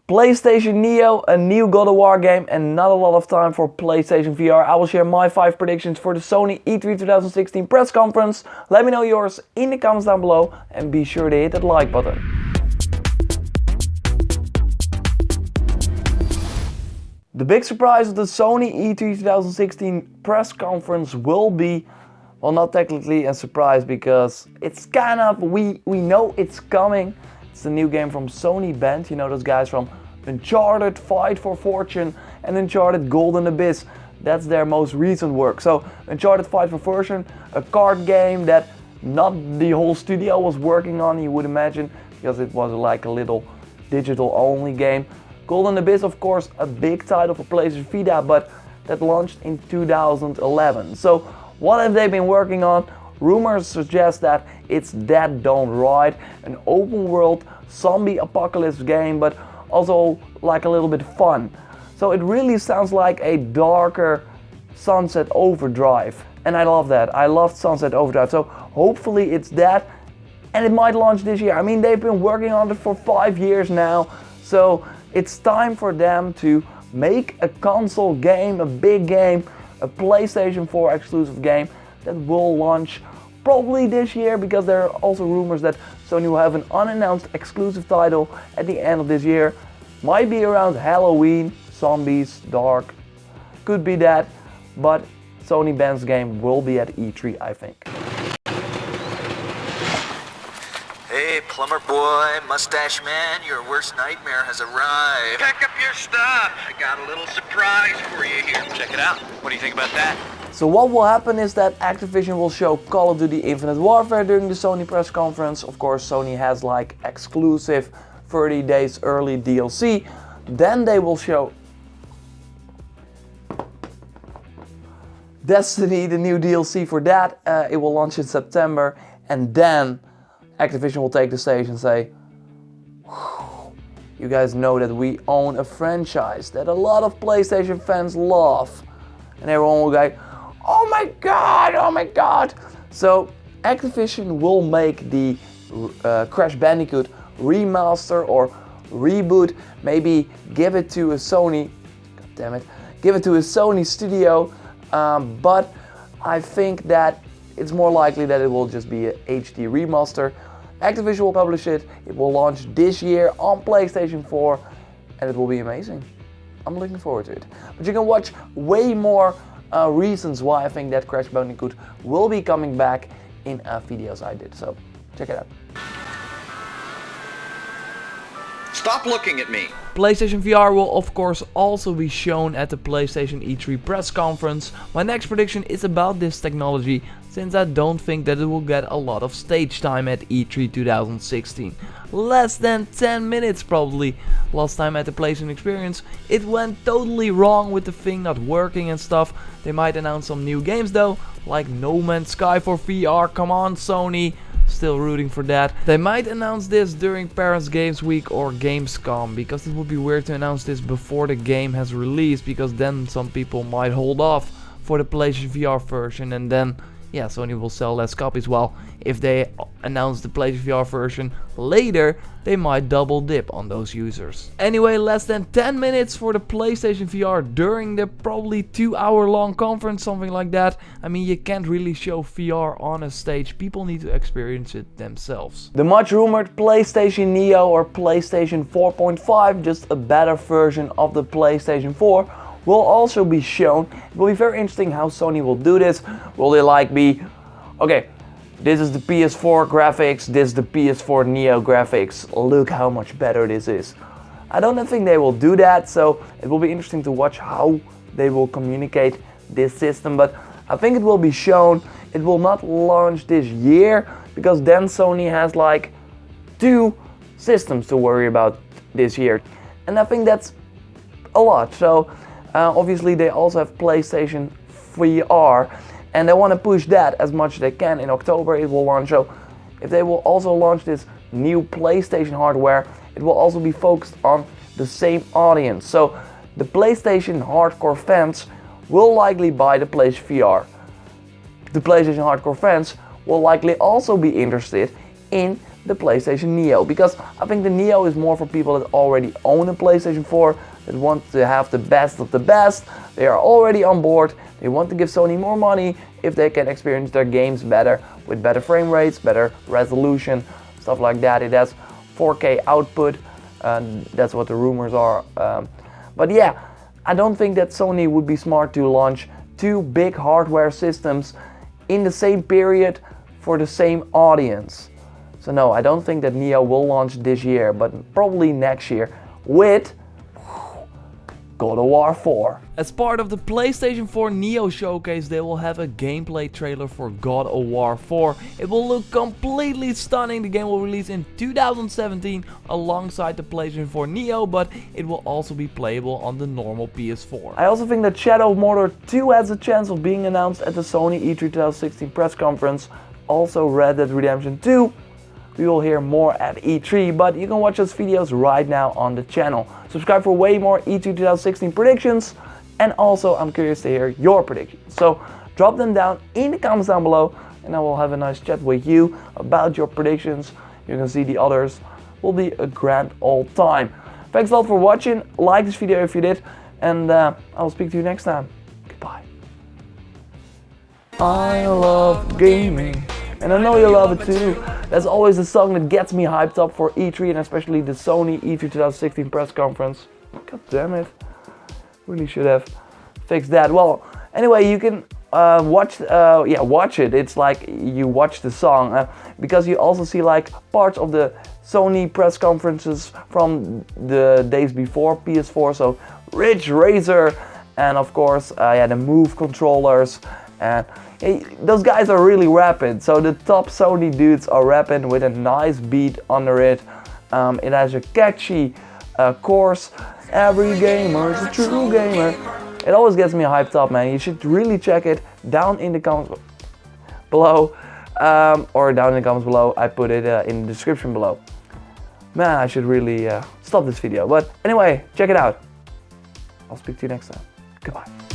PlayStation Neo, a new God of War game, and not a lot of time for PlayStation VR. I will share my 5 predictions for the Sony E3 2016 press conference. Let me know yours in the comments down below and be sure to hit that like button. The big surprise of the Sony E3 2016 press conference will be, well, not technically a surprise because it's kind of, we know it's coming. It's the new game from Sony Bend, you know those guys from Uncharted, Fight for Fortune and Uncharted Golden Abyss. That's their most recent work. So Uncharted Fight for Fortune, a card game that not the whole studio was working on, you would imagine, because it was like a little digital only game. Golden Abyss, of course, a big title for PlayStation Vita, but that launched in 2011. So what have they been working on? Rumors suggest that it's Dead Don't Ride, an open world zombie apocalypse game, but also like a little bit fun. So it really sounds like a darker Sunset Overdrive. And I love that. I loved Sunset Overdrive. So hopefully it's that. And it might launch this year. I mean, they've been working on it for 5 years now. So it's time for them to make a console game, a big game, a PlayStation 4 exclusive game that will launch probably this year, because there are also rumors that Sony will have an unannounced exclusive title at the end of this year. Might be around Halloween, zombies, dark, could be that, but Sony Bend's game will be at E3, I think. Hey, plumber boy, mustache man, your worst nightmare has arrived. Pack up your stuff. I got a little surprise for you here. Check it out. What do you think about that? So what will happen is that Activision will show Call of Duty Infinite Warfare during the Sony press conference. Of course, Sony has like exclusive 30 days early DLC. Then they will show Destiny, the new DLC for that. It will launch in September. And then Activision will take the stage and say, you guys know that we own a franchise that a lot of PlayStation fans love. And everyone will go, oh my god, oh my god. So Activision will make the Crash Bandicoot remaster or reboot, maybe give it to a Sony, god damn it, give it to a Sony studio, but I think that it's more likely that it will just be a HD remaster. Activision will publish it, it will launch this year on PlayStation 4, and it will be amazing. I'm looking forward to it. But you can watch way more reasons why I think that Crash Bandicoot will be coming back in videos I did, so check it out. Stop looking at me. PlayStation VR will of course also be shown at the PlayStation E3 press conference. My next prediction is about this technology, since I don't think that it will get a lot of stage time at E3 2016. Less than 10 minutes probably. Last time at the PlayStation Experience it went totally wrong with the thing not working and stuff. They might announce some new games though, like No Man's Sky for VR, come on Sony. Still rooting for that. They might announce this during Paris Games Week or Gamescom, because it would be weird to announce this before the game has released, because then some people might hold off for the PlayStation VR version, and then yeah, Sony will sell less copies. Well, if they announce the PlayStation VR version later, they might double dip on those users. Anyway, less than 10 minutes for the PlayStation VR during the probably 2-hour long conference, something like that. I mean, you can't really show VR on a stage, people need to experience it themselves. The much rumored PlayStation Neo or PlayStation 4.5, just a better version of the PlayStation 4, will also be shown. It will be very interesting how Sony will do this. Will they like be, okay, this is the PS4 graphics, this is the PS4 Neo graphics, look how much better this is. I don't think they will do that, so it will be interesting to watch how they will communicate this system, but I think it will be shown. It will not launch this year, because then Sony has like 2 systems to worry about this year, and I think that's a lot. So obviously they also have PlayStation VR, and they want to push that as much as they can. In October it will launch, so if they will also launch this new PlayStation hardware, it will also be focused on the same audience. So the PlayStation hardcore fans will likely buy the PlayStation VR. The PlayStation hardcore fans will likely also be interested in the PlayStation Neo, because I think the Neo is more for people that already own a PlayStation 4, that want to have the best of the best. They are already on board. They want to give Sony more money if they can experience their games better, with better frame rates, better resolution, stuff like that. It has 4K output, and that's what the rumors are. But yeah, I don't think that Sony would be smart to launch two big hardware systems in the same period for the same audience. So no, I don't think that Neo will launch this year, but probably next year with God of War 4. As part of the PlayStation 4 Neo showcase, they will have a gameplay trailer for God of War 4. It will look completely stunning. The game will release in 2017 alongside the PlayStation 4 Neo, but it will also be playable on the normal PS4. I also think that Shadow of Mordor 2 has a chance of being announced at the Sony E3 2016 press conference. Also Red Dead Redemption 2. We will hear more at E3, but you can watch those videos right now on the channel. Subscribe for way more E3 2016 predictions, and also I'm curious to hear your predictions. So drop them down in the comments down below, and I will have a nice chat with you about your predictions. You can see the others. Will be a grand old time. Thanks a lot for watching. Like this video if you did, and I'll speak to you next time. Goodbye. I love gaming. And I know you love it too. That's always the song that gets me hyped up for E3, and especially the Sony E3 2016 press conference. God damn it. Really should have fixed that. Well, anyway, you can watch it. It's like you watch the song, because you also see like parts of the Sony press conferences from the days before PS4. So Ridge Racer, and of course, the Move controllers. And those guys are really rapping, so the top Sony dudes are rapping with a nice beat under it. It has a catchy chorus. Every gamer is a true gamer. It always gets me hyped up, man. You should really check it down in the comments below, or down in the comments below. I put it in the description below. Man, I should really stop this video, but anyway, check it out. I'll speak to you next time. Goodbye.